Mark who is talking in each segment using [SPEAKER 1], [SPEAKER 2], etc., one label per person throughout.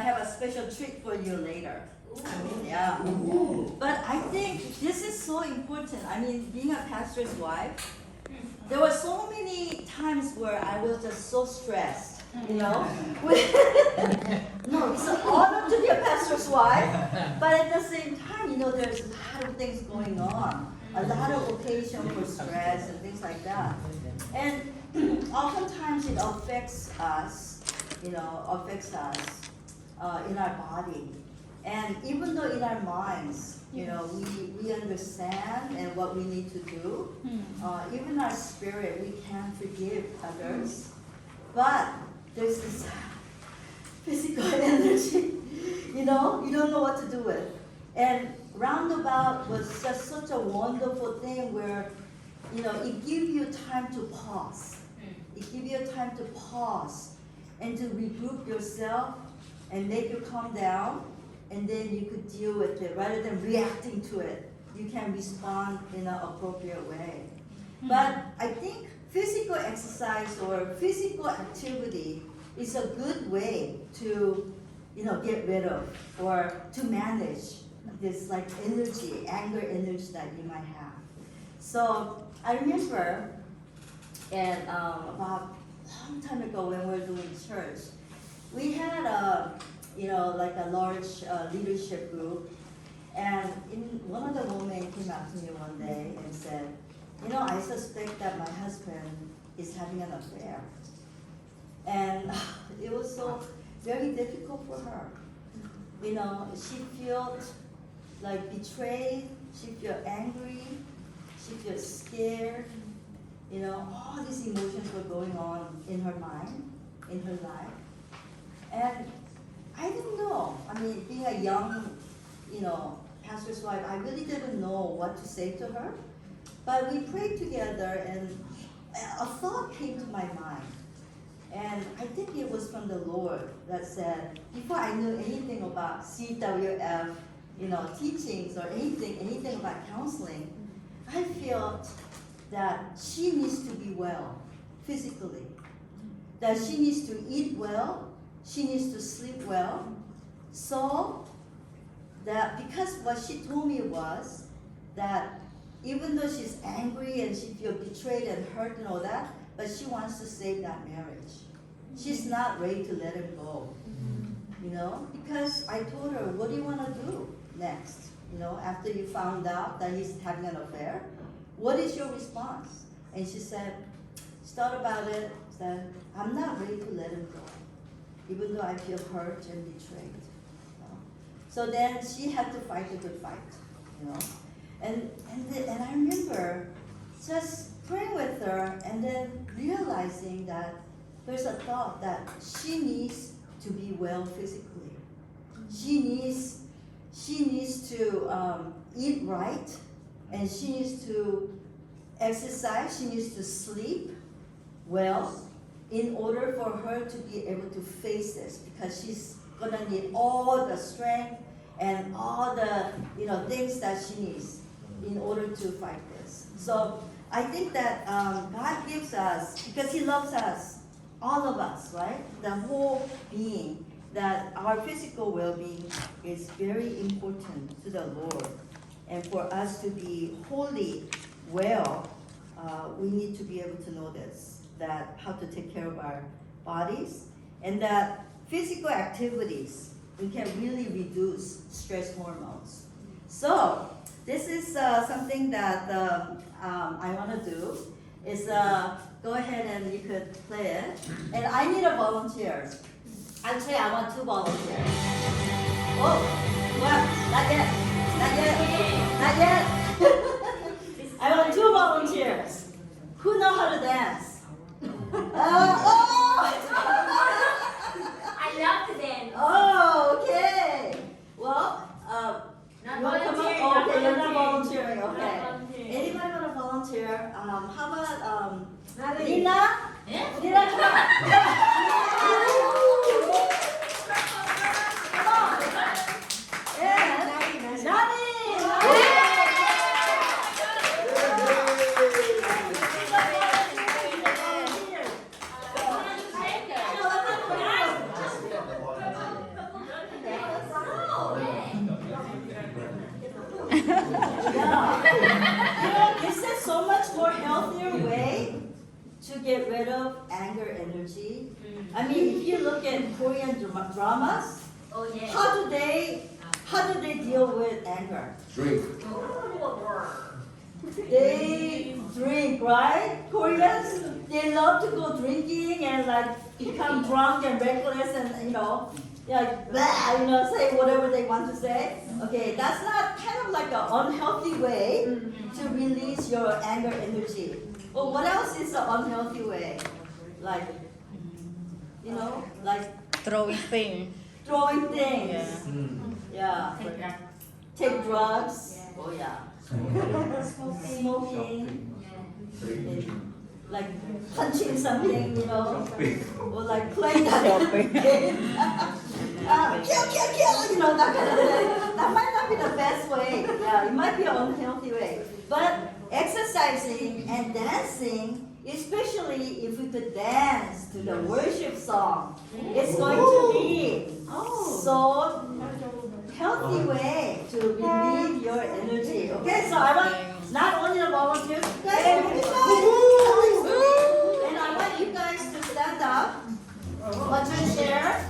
[SPEAKER 1] have a special treat for you later. Yeah. But I think this is so important. I mean, being a pastor's wife, there were so many times where I was just so stressed, you know. No, it's an honor to be a pastor's wife, but at the same time, you know, there's a lot of things going on, a lot of occasion for stress and things like that. And oftentimes it affects us, you know, in our body. And even though in our minds, you know, we understand and what we need to do, even our spirit, we can forgive others, but there's this physical energy, you know, you don't know what to do with. And roundabout was just such a wonderful thing where, you know, it gives you time to pause. It gives you time to pause and to regroup yourself and make you calm down, and then you could deal with it rather than reacting to it. You can respond in an appropriate way. But I think physical exercise or physical activity is a good way to, you know, get rid of or to manage this like energy, anger energy that you might have. So I remember, and about a long time ago when we were doing church, we had a, you know, like a large leadership group, and one of the women came out to me one day and said, you know, I suspect that my husband is having an affair. And it was so very difficult for her. You know, she felt like betrayed, she felt angry, she felt scared. You know, all these emotions were going on in her mind, in her life. And I didn't know. I mean, being a young, you know, pastor's wife, I really didn't know what to say to her. But we prayed together, and a thought came to my mind. And I think it was from the Lord that said, before I knew anything about CWF, you know, teachings or anything about counseling, I felt that she needs to be well physically, that she needs to eat well, she needs to sleep well, so that, because what she told me was that even though she's angry and she feels betrayed and hurt and all that, but she wants to save that marriage. She's not ready to let him go, you know, because I told her, what do you want to do next? You know, after you found out that he's having an affair, what is your response? And she said, she thought about it, said, I'm not ready to let him go, even though I feel hurt and betrayed. You know? So then she had to fight a good fight, you know. And I remember just praying with her and then realizing that there's a thought that she needs to be well physically. She needs to eat right, and she needs to exercise, she needs to sleep well in order for her to be able to face this, because she's gonna need all the strength and all the, you know, things that she needs in order to fight this. So I think that God gives us, because He loves us, all of us, right? The whole being, that our physical well-being is very important to the Lord. And for us to be wholly well, we need to be able to know this, that how to take care of our bodies, and that physical activities, we can really reduce stress hormones. So this is something that I want to do, is go ahead and you could play it. And I need a volunteer. Actually, I want 2 volunteers. Oh, what? Not yet. Not yet. Not yet. I want 2 volunteers. Who know how to dance?
[SPEAKER 2] I love to dance.
[SPEAKER 1] Oh, okay. Well,
[SPEAKER 2] Not
[SPEAKER 1] you want to come
[SPEAKER 2] volunteering,
[SPEAKER 1] up?
[SPEAKER 2] not
[SPEAKER 1] Okay, you're not
[SPEAKER 2] volunteering.
[SPEAKER 1] volunteering. Okay.
[SPEAKER 2] Not volunteering.
[SPEAKER 1] Anybody want to volunteer? How about
[SPEAKER 2] Natalie.
[SPEAKER 1] Lina?
[SPEAKER 2] Yeah?
[SPEAKER 1] Lina, come on. Come on. And Nani. get rid of anger energy. I mean, if you look at Korean dramas,
[SPEAKER 2] Oh yeah.
[SPEAKER 1] how do they deal with anger?
[SPEAKER 3] Drink.
[SPEAKER 1] They drink, right? Koreans, they love to go drinking and like become drunk and reckless and like blah, say whatever they want to say. Okay, that's not kind of like an unhealthy way to release your anger energy. But what else is an unhealthy way? Like, like
[SPEAKER 4] Throwing things.
[SPEAKER 1] throwing things. Yeah. Take drugs. Oh yeah. Smoking. Like punching something, or like playing that game. Kill, that kind of thing. That might not be the best way. Yeah, it might be an unhealthy way. But exercising and dancing, especially if we could dance to the worship song, it's going to be so healthy way to relieve your energy. Okay, so I want not only the volunteers, guys, and I want you guys to stand up. Want to share?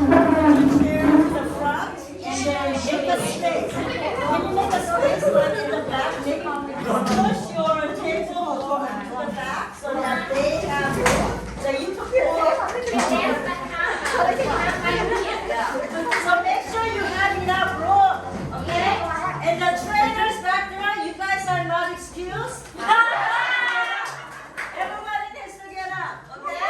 [SPEAKER 1] Share to the front and then make a space. When you make a space like in the back, maybe push your table over to the back so that they have room. So you took your So make sure you have enough room, okay? And the trainers back there, you guys are not excused. Everybody needs to get up, okay?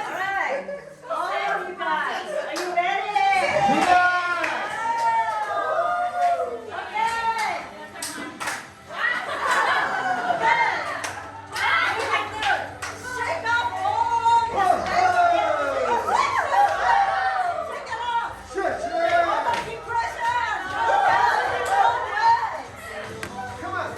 [SPEAKER 1] All right. All of you guys, are you ready? Okay. Shake off all the shake it off. All the depression.
[SPEAKER 3] Come on.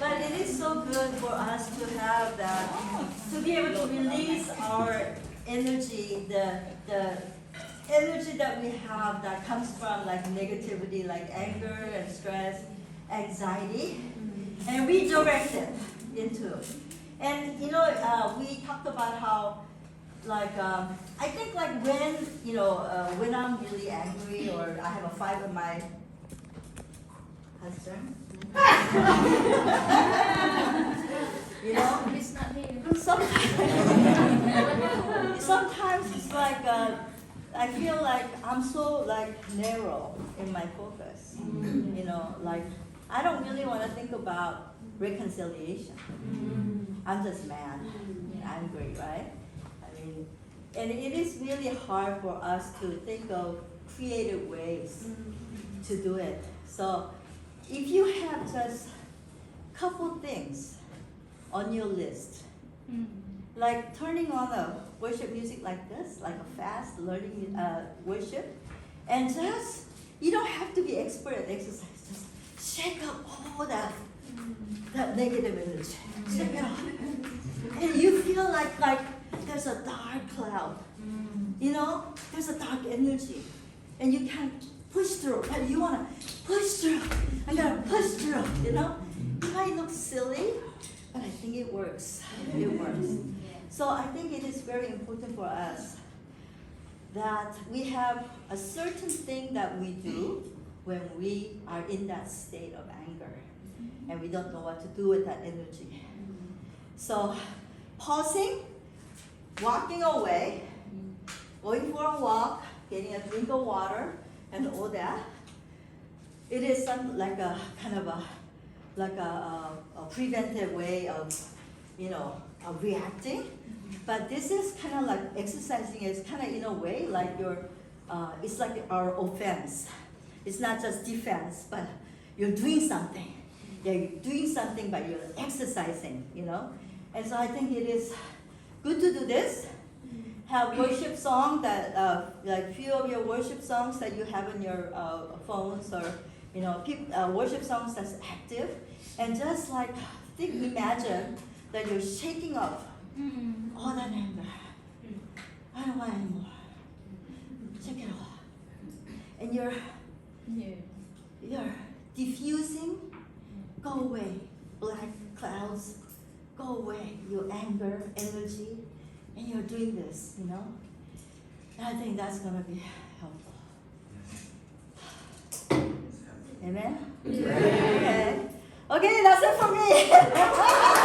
[SPEAKER 1] But it is so good for us to have that, to be able to release our energy, the energy that we have that comes from like negativity, like anger and stress, anxiety, and redirect it into. And you know, we talked about how, like, I think like when, you know, when I'm really angry or I have a fight with my husband, you know,
[SPEAKER 2] It's not here.
[SPEAKER 1] sometimes it's like I feel like I'm so like narrow in my focus. You know, like I don't really want to think about reconciliation. I'm just mad, angry, right? I mean, and it is really hard for us to think of creative ways to do it. So if you have just a couple things on your list, like turning on a worship music like this, like a fast learning worship, and just, you don't have to be expert at exercise, just shake up all that negative energy, shake it off. And you feel like there's a dark cloud, you know, there's a dark energy, and you can't push through, but you want to push through. I'm going to push through, you know. It might look silly, but I think it works. It works. So I think it is very important for us that we have a certain thing that we do when we are in that state of anger and we don't know what to do with that energy. So pausing, walking away, going for a walk, getting a drink of water, and all that. It is like a kind of a preventive way of, you know, of reacting. But this is kind of like exercising. It's kind of in a way like it's like our offense. It's not just defense, but you're doing something. Yeah, you're doing something, but you're exercising, you know. And so I think it is good to do this. Have worship song that, like few of your worship songs that you have in your phones, or you know, worship songs that's active, and just like imagine that you're shaking off all that anger. I don't want anymore. Shake it off, and you're diffusing. Go away, black clouds. Go away, your anger, energy. And you're doing this, you know? And I think that's going to be helpful. Amen? Okay. Okay, that's it for me.